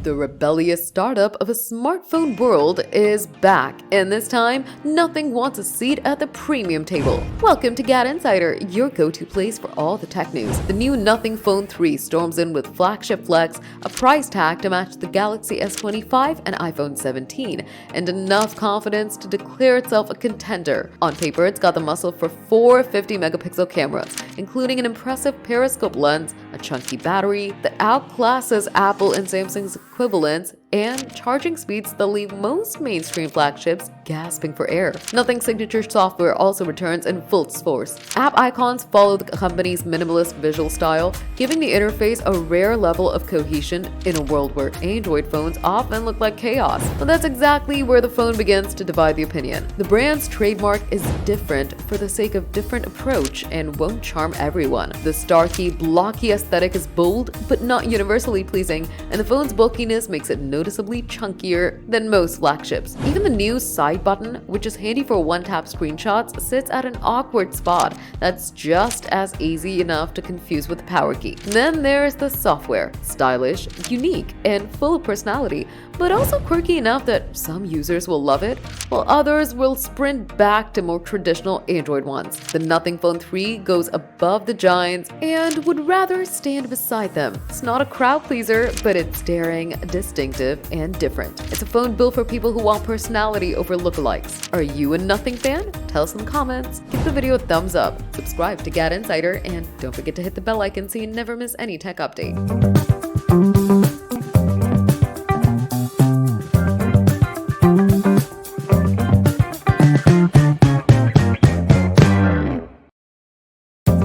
The rebellious startup of a smartphone world is back, and this time, nothing wants a seat at the premium table. Welcome to GadInsider, your go-to place for all the tech news. The new Nothing Phone 3 storms in with flagship flex, a price tag to match the Galaxy S25 and iPhone 17, and enough confidence to declare itself a contender. On paper, it's got the muscle for 4 50-megapixel cameras, including an impressive periscope lens, a chunky battery that outclasses Apple and Samsung's equivalents, and charging speeds that leave most mainstream flagships gasping for air. Nothing's signature software also returns in full force. App icons follow the company's minimalist visual style, giving the interface a rare level of cohesion in a world where Android phones often look like chaos. But that's exactly where the phone begins to divide the opinion. The brand's trademark is different for the sake of different approach and won't charm everyone. The starky, blocky aesthetic is bold but not universally pleasing, and the phone's bulkiness makes it noticeably chunkier than most flagships. Even the new side button, which is handy for one-tap screenshots, sits at an awkward spot that's just as easy enough to confuse with the power key. Then there's the software, stylish, unique, and full of personality, but also quirky enough that some users will love it, while others will sprint back to more traditional Android ones. The Nothing Phone 3 goes above the giants and would rather stand beside them. It's not a crowd pleaser, but it's daring, distinctive, and different. It's a phone built for people who want personality over lookalikes. Are you a Nothing fan? Tell us in the comments. Give the video a thumbs up, subscribe to GadInsider, and don't forget to hit the bell icon so you never miss any tech update.